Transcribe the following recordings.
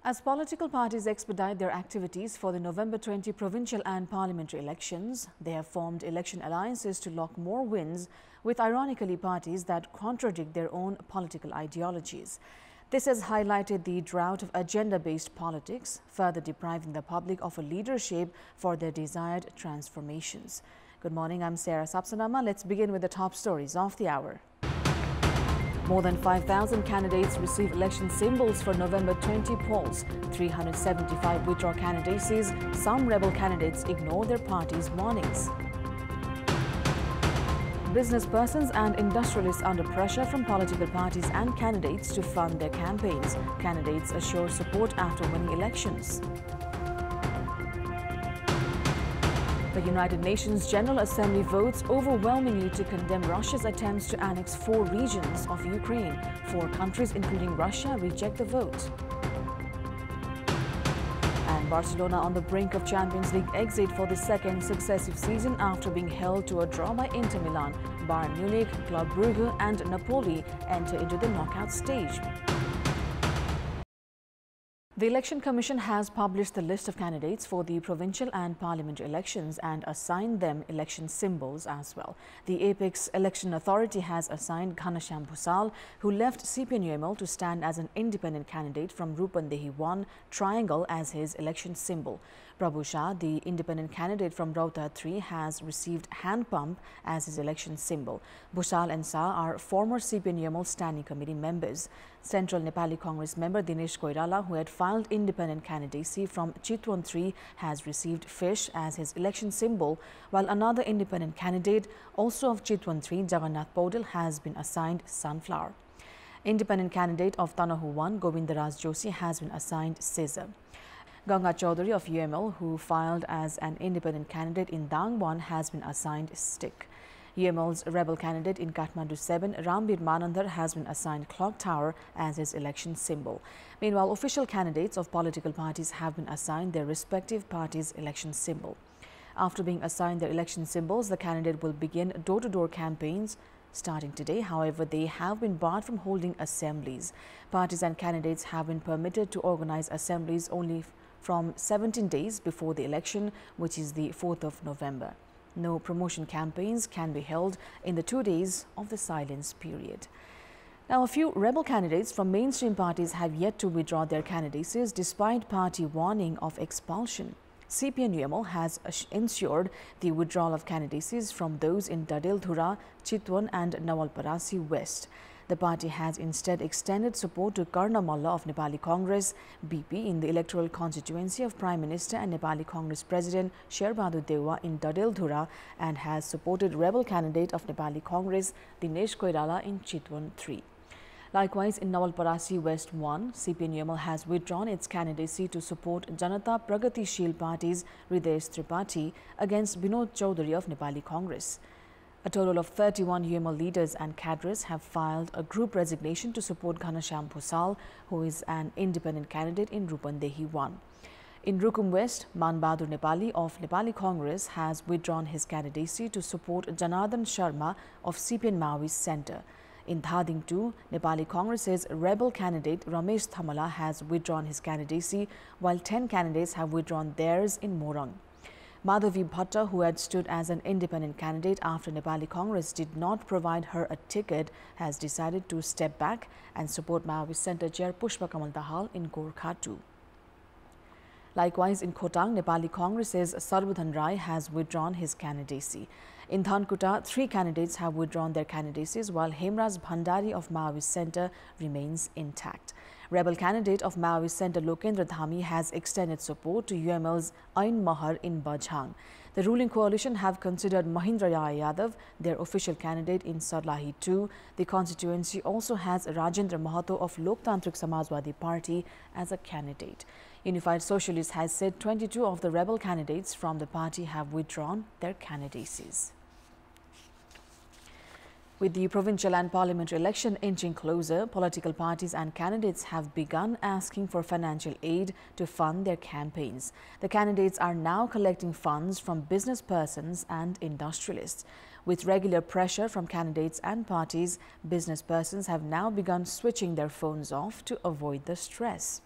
As political parties expedite their activities for the November 20 provincial and parliamentary elections, they have formed election alliances to lock more wins with, ironically, parties that contradict their own political ideologies. This has highlighted the drought of agenda-based politics, further depriving the public of a leadership for their desired transformations. Good morning, I'm Sapsanamma. Let's begin with the top stories of the hour. More than 5,000 candidates receive election symbols for November 20 polls. 375 withdraw candidacies. Some rebel candidates ignore their party's warnings. Business persons and industrialists under pressure from political parties and candidates to fund their campaigns. Candidates assure support after winning elections. The United Nations General Assembly votes overwhelmingly to condemn Russia's attempts to annex 4 regions of Ukraine. 4 countries, including Russia, reject the vote. And Barcelona on the brink of Champions League exit for the second successive season after being held to a draw by Inter Milan. Bayern Munich, Club Brugge and Napoli enter into the knockout stage. The Election Commission has published the list of candidates for the provincial and parliamentary elections and assigned them election symbols as well. The Apex Election Authority has assigned Ghanashyam Bhusal, who left CPN-UML to stand as an independent candidate from Rupandehi 1 triangle as his election symbol. Prabhu Shah, the independent candidate from Rauta 3, has received hand pump as his election symbol. Bhusal and Shah are former CPN-UML Standing Committee members. Central Nepali Congress member Dinesh Koirala, who had filed independent candidacy from Chitwan 3, has received fish as his election symbol, while another independent candidate, also of Chitwan 3, Jagannath Paudel, has been assigned sunflower. Independent candidate of Tanahu 1, Govindaraj Joshi, has been assigned scissor. Ganga Chaudhary of UML, who filed as an independent candidate in Dang 1, has been assigned stick. UML's rebel candidate in Kathmandu 7, Rambir Manandhar, has been assigned clock tower as his election symbol. Meanwhile, official candidates of political parties have been assigned their respective parties' election symbol. After being assigned their election symbols, the candidate will begin door-to-door campaigns starting today. However, they have been barred from holding assemblies. Parties and candidates have been permitted to organize assemblies only from 17 days before the election, which is the 4th of November. No promotion campaigns can be held in the 2 days of the silence period. Now, a few rebel candidates from mainstream parties have yet to withdraw their candidacies despite party warning of expulsion. CPN-UML has ensured the withdrawal of candidacies from those in Dadel-Dhura, Chitwan and Nawalparasi West. The party has instead extended support to Karna Malla of Nepali Congress, BP, in the electoral constituency of Prime Minister and Nepali Congress President Sherbahadu Dewa in Dadel-Dhura, and has supported rebel candidate of Nepali Congress Dinesh Koirala in Chitwan 3. Likewise, in Nawalparasi West 1, CPN-UML has withdrawn its candidacy to support Janata Pragatishil Party's Hridesh Tripathi against Binod Chaudhary of Nepali Congress. A total of 31 UML leaders and cadres have filed a group resignation to support Ghanashyam Bhusal, who is an independent candidate in Rupandehi 1. In Rukum West, Man Bahadur Nepali of Nepali Congress has withdrawn his candidacy to support Janardhan Sharma of CPN Maoist Centre. In Dhading 2, Nepali Congress's rebel candidate Ramesh Thamala has withdrawn his candidacy, while 10 candidates have withdrawn theirs in Morang. Madhavi Bhatta, who had stood as an independent candidate after Nepali Congress did not provide her a ticket, has decided to step back and support Maoist Centre Chair Pushpa Kamal Dahal in Gorkha 2. Likewise, in Khotang, Nepali Congress's Sarvadhan Rai has withdrawn his candidacy. In Dhankuta, 3 candidates have withdrawn their candidacies, while Hemraj Bhandari of Maoist Centre remains intact. Rebel candidate of Maoist Centre Lokendra Dhami has extended support to UML's Ain Mahar in Bajhang. The ruling coalition have considered Mahindra Yadav their official candidate in Sarlahi 2. The constituency also has Rajendra Mahato of Loktantrik Samajwadi Party as a candidate. Unified Socialists has said 22 of the rebel candidates from the party have withdrawn their candidacies. With the provincial and parliamentary election inching closer, political parties and candidates have begun asking for financial aid to fund their campaigns. The candidates are now collecting funds from business persons and industrialists. With regular pressure from candidates and parties, business persons have now begun switching their phones off to avoid the stress.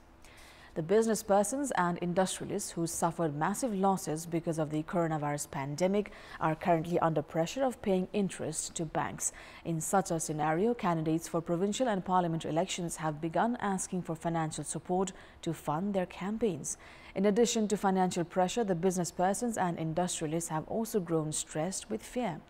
The business persons and industrialists who suffered massive losses because of the coronavirus pandemic are currently under pressure of paying interest to banks. In such a scenario, candidates for provincial and parliamentary elections have begun asking for financial support to fund their campaigns. In addition to financial pressure, the business persons and industrialists have also grown stressed with fear.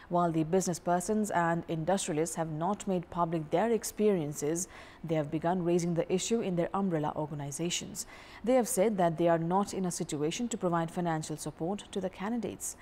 While the business persons and industrialists have not made public their experiences, they have begun raising the issue in their umbrella organizations. They have said that they are not in a situation to provide financial support to the candidates.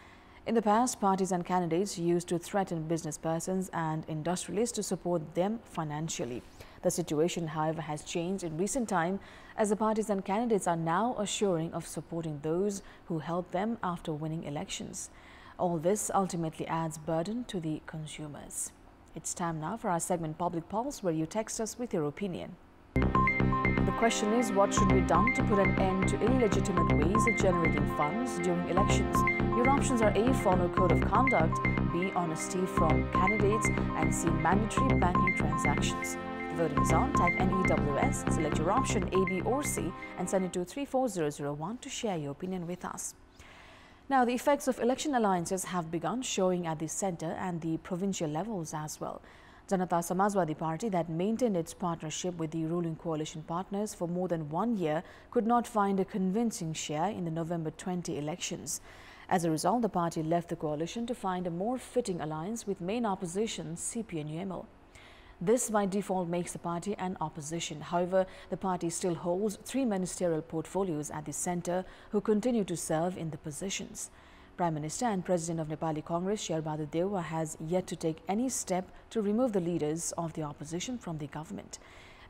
In the past, parties and candidates used to threaten business persons and industrialists to support them financially. The situation, however, has changed in recent time as the parties and candidates are now assuring of supporting those who helped them after winning elections. All this ultimately adds burden to the consumers. It's time now for our segment Public Pulse, where you text us with your opinion. The question is, what should be done to put an end to illegitimate ways of generating funds during elections? Your options are A. Follow code of conduct, B. Honesty from candidates, and C. Mandatory banking transactions. The voting is on. Type NEWS, select your option A, B or C and send it to 34001 to share your opinion with us. Now, the effects of election alliances have begun showing at the centre and the provincial levels as well. Janata Samajwadi Party, that maintained its partnership with the ruling coalition partners for more than 1 year, could not find a convincing share in the November 20 elections. As a result, the party left the coalition to find a more fitting alliance with main opposition CPNUML. This by default makes the party an opposition. However, the party still holds 3 ministerial portfolios at the centre who continue to serve in the positions. Prime Minister and President of Nepali Congress, Sherbahadur Deua, has yet to take any step to remove the leaders of the opposition from the government.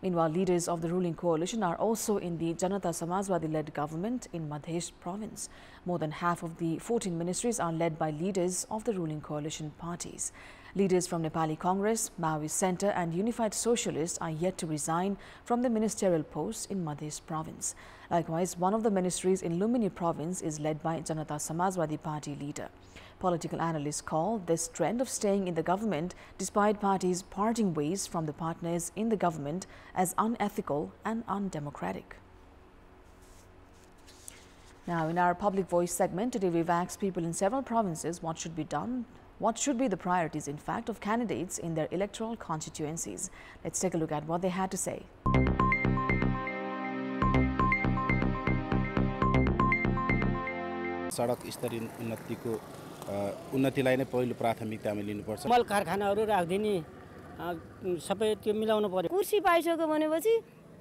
Meanwhile, leaders of the ruling coalition are also in the Janata Samajwadi-led government in Madhya province. More than half of the 14 ministries are led by leaders of the ruling coalition parties. Leaders from Nepali Congress, Maoist Centre and Unified Socialists are yet to resign from the ministerial posts in Madhya province. Likewise, one of the ministries in Lumbini province is led by Janata Samajwadi Party leader. Political analysts call this trend of staying in the government despite parties parting ways from the partners in the government as unethical and undemocratic. Now, in our Public Voice segment, today we've asked people in several provinces what should be done. What should be the priorities, in fact, of candidates in their electoral constituencies? Let's take a look at what they had to say. सडक स्तरीय उन्नतिलाई नै पहिलो प्राथमिकतामा लिनुपर्छ। मल कारखानाहरू राख्दिने सबै त्यो मिलाउनु पर्यो। कुर्सी पाइसक्यो भनेपछि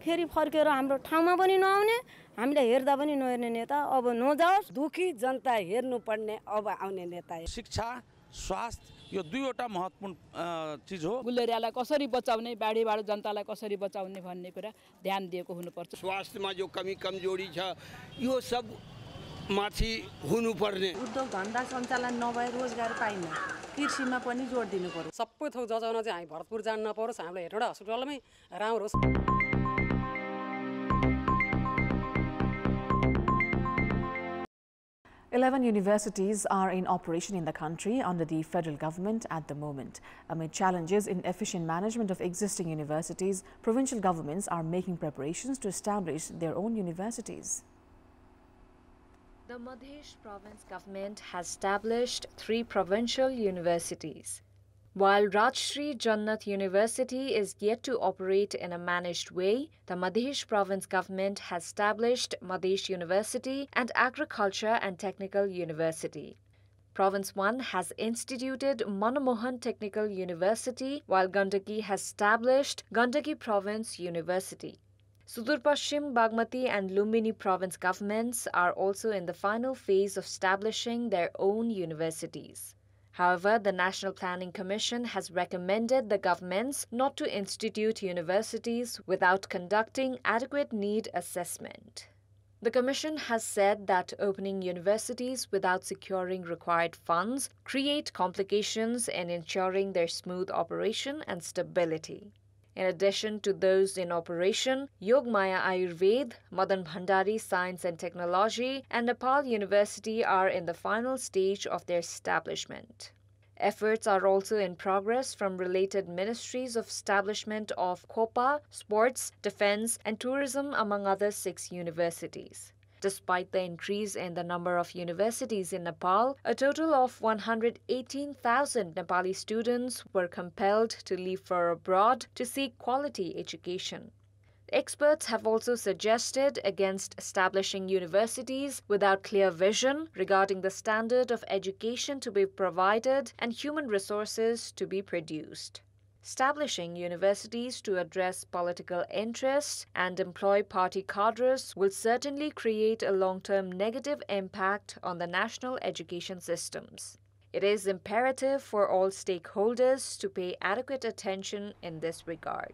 फेरि फर्केर हाम्रो ठाउँमा पनि नआउने, हामीलाई हेर्दा पनि नहेर्ने नेता अब नजाओस्। दुखी जनता हेर्नुपर्ने अब आउने नेता। शिक्षा, स्वास्थ्य यो दुईवटा महत्त्वपूर्ण चीज हो। गुलेरियालाई कसरी बचाउने, बाढीबाट जनतालाई कसरी बचाउने भन्ने कुरा ध्यान दिएको हुनुपर्छ। स्वास्थ्यमा जो कमी कमजोरी छ यो सब माथि हुनुपर्ने। उद्योग धन्दा सञ्चालन नभए रोजगार पाइन, कृषिमा पनि जोड दिनु पर्यो। सबै थोक जचाउन चाहिँ हामी भरतपुर जान नपरोस्, हामीलाई हेरवटा हस्पिटलमै राम्रो होस्। 11 universities are in operation in the country under the federal government at the moment. Amid challenges in efficient management of existing universities, provincial governments are making preparations to establish their own universities. The Madhya province government has established 3 provincial universities. While Rajshri Jannat University is yet to operate in a managed way, the Madhya province government has established Madhya University and Agriculture and Technical University. Province 1 has instituted Manamohan Technical University, while Gandaki has established Gandaki Province University. Sudur Pashchim, Bagmati and Lumbini province governments are also in the final phase of establishing their own universities. However, the National Planning Commission has recommended the governments not to institute universities without conducting adequate need assessment. The Commission has said that opening universities without securing required funds create complications in ensuring their smooth operation and stability. In addition to those in operation, Yogmaya Ayurved, Madan Bhandari Science and Technology, and Nepal University are in the final stage of their establishment. Efforts are also in progress from related ministries of establishment of COPA, Sports, Defense and Tourism among other 6 universities. Despite the increase in the number of universities in Nepal, a total of 118,000 Nepali students were compelled to leave for abroad to seek quality education. Experts have also suggested against establishing universities without clear vision regarding the standard of education to be provided and human resources to be produced. Establishing universities to address political interests and employ party cadres will certainly create a long-term negative impact on the national education systems. It is imperative for all stakeholders to pay adequate attention in this regard.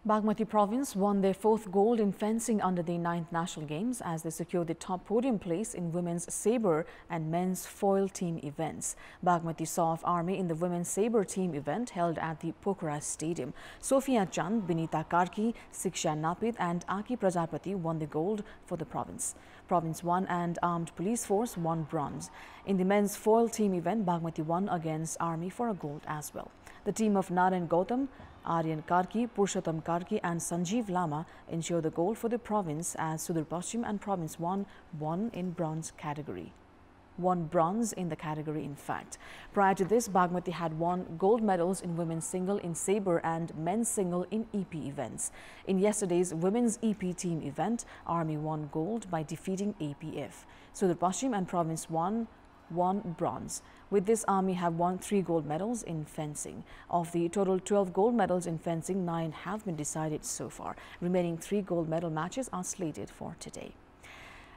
Bagmati province won their 4th gold in fencing under the 9th National Games as they secured the top podium place in women's sabre and men's foil team events. Bagmati saw off Army in the women's sabre team event held at the Pokhara Stadium. Sophia Chand, Binita Karki, Siksha Napit and Aki Prajapati won the gold for the province. Province 1 and Armed Police Force won bronze. In the men's foil team event, Bagmati won against Army for a gold as well. The team of Narayan Gautam, Aryan Karki, Purushottam Karki and Sanjeev Lama ensured the gold for the province as Sudur Paschim and Province 1 won in bronze category. Won bronze in the category, in fact. Prior to this, Bagmati had won gold medals in women's single in sabre and men's single in EP events. In yesterday's women's EP team event, Army won gold by defeating APF. Sudur Paschim and Province 1 won bronze. With this, Army have won 3 gold medals in fencing. Of the total 12 gold medals in fencing, 9 have been decided so far. Remaining 3 gold medal matches are slated for today.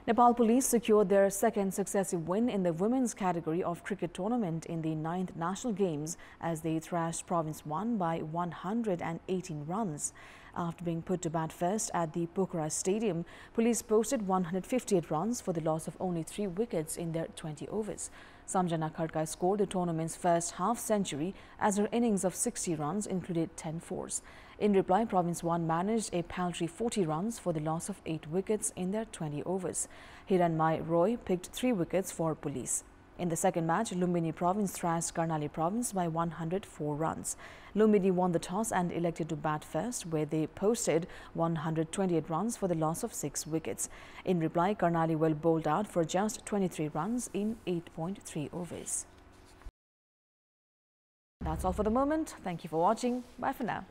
Nepal Police secured their 2nd successive win in the women's category of cricket tournament in the 9th National Games as they thrashed Province 1 by 118 runs. After being put to bat first at the Pokhara Stadium, police posted 158 runs for the loss of only 3 wickets in their 20 overs. Samjana Khadka scored the tournament's first half-century as her innings of 60 runs included 10 fours. In reply, Province 1 managed a paltry 40 runs for the loss of 8 wickets in their 20 overs. Hiranmai Roy picked 3 wickets for police. In the second match, Lumbini Province thrashed Karnali Province by 104 runs. Lumbini won the toss and elected to bat first, where they posted 128 runs for the loss of 6 wickets. In reply, Karnali well bowled out for just 23 runs in 8.3 overs. That's all for the moment. Thank you for watching. Bye for now.